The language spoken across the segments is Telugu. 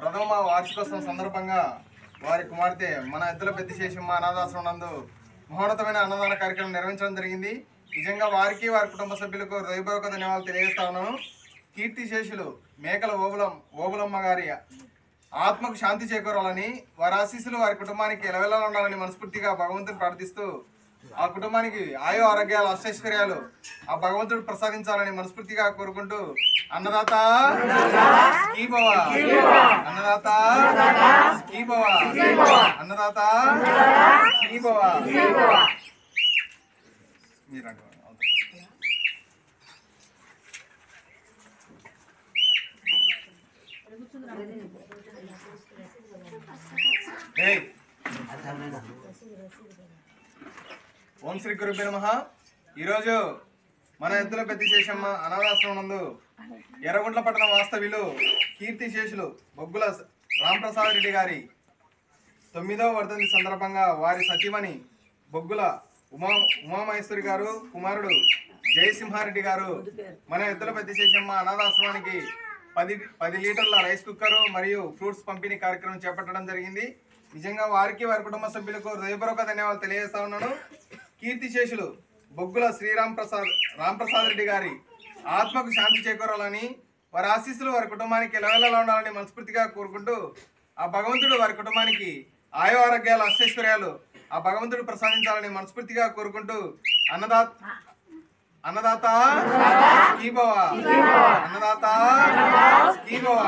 ప్రథమ వార్షికోత్సవం సందర్భంగా వారి కుమార్తె మన ఎద్దుల పెద్దిశేషమ్మ అనాథాశ్రమం నందు మహోన్నతమైన అన్నదాన కార్యక్రమం నిర్వహించడం జరిగింది. నిజంగా వారికి వారి కుటుంబ సభ్యులకు హృదయపూర్వక ధన్యవాదాలు తెలియజేస్తా ఉన్నాను. కీర్తిశేషులు మేకల ఓబులమ్మ గారి ఆత్మకు శాంతి చేకూరాలని, వారి ఆశీస్సులు వారి కుటుంబానికి ఎలవెల్లా ఉండాలని మనస్ఫూర్తిగా భగవంతుని ప్రార్థిస్తూ ఆ కుటుంబానికి ఆయు ఆరోగ్యాలు అష్టైశ్వర్యాలు ఆ భగవంతుడు ప్రసాదించాలని మనస్ఫూర్తిగా కోరుకుంటూ అన్నదాత కీ భవ, అన్నదాత కీ భవ, అన్నదాత కీ భవ. మీరండి ఓం శ్రీ గురుభ్యో నమః. ఈరోజు మన ఎద్దుల పెద్దిశేషమ్మ అనాథాశ్రమం నందు ఎర్రగుంట్ల పట్టణ వాస్తవ్యులు కీర్తిశేషులు బొగ్గుల రాంప్రసాద్ రెడ్డి గారి 9వ వర్ధంతి సందర్భంగా వారి సతీమణి బొగ్గుల ఉమామహేశ్వరి గారు, కుమారుడు జయసింహారెడ్డి గారు మన ఎద్దుల పెద్దిశేషమ్మ అనాథాశ్రమానికి 10 లీటర్ల రైస్ కుక్కరు మరియు ఫ్రూట్స్ పంపిణీ కార్యక్రమం చేపట్టడం జరిగింది. నిజంగా వారికి వారి కుటుంబ సభ్యులకు హృదయపూర్వక ధన్యవాదాలు తెలియజేస్తా ఉన్నాను. కీర్తిశేషులు బొగ్గుల రాంప్రసాద్ రెడ్డి గారి ఆత్మకు శాంతి చేకూరాలని, వారి ఆశీస్సులు వారి కుటుంబానికి ఎలవెల్లా ఉండాలని మనస్ఫూర్తిగా కోరుకుంటూ ఆ భగవంతుడు వారి కుటుంబానికి ఆయు ఆరోగ్యాలు అష్టైశ్వర్యాలు ఆ భగవంతుడు ప్రసాదించాలని మనస్ఫూర్తిగా కోరుకుంటూ అన్నదాత కీ భవ, అన్నదాత కీ భవ,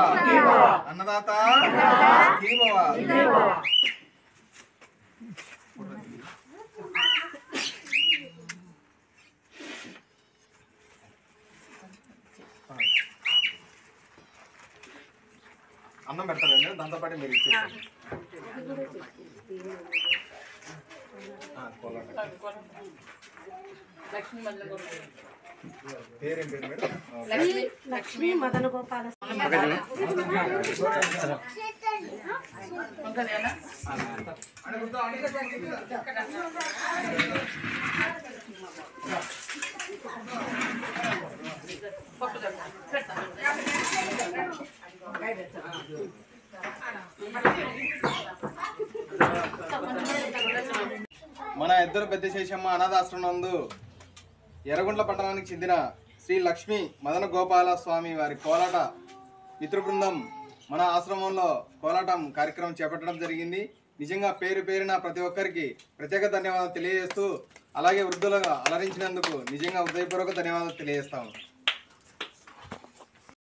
అన్నదాత కీ భవ. అన్నం పెడతారండి, దాంతోపాటు మీరు ఇచ్చేస్తారు. పేరేం పేరు మేడం? లక్ష్మీ మదన గోపాల. మన ఎద్దుల పెద్దిశేషమ్మ అనాథాశ్రమం నందు ఎర్రగుంట్ల పట్టణానికి చెందిన శ్రీ లక్ష్మీ మదన గోపాల స్వామి వారి కోలాట మిత్ర బృందం మన ఆశ్రమంలో కోలాటం కార్యక్రమం చేపట్టడం జరిగింది. నిజంగా పేరు పేరున ప్రతి ఒక్కరికి ప్రత్యేక ధన్యవాదాలు తెలియజేస్తూ అలాగే వృద్ధులుగా అలరించినందుకు నిజంగా హృదయపూర్వక ధన్యవాదాలు తెలియజేస్తాము.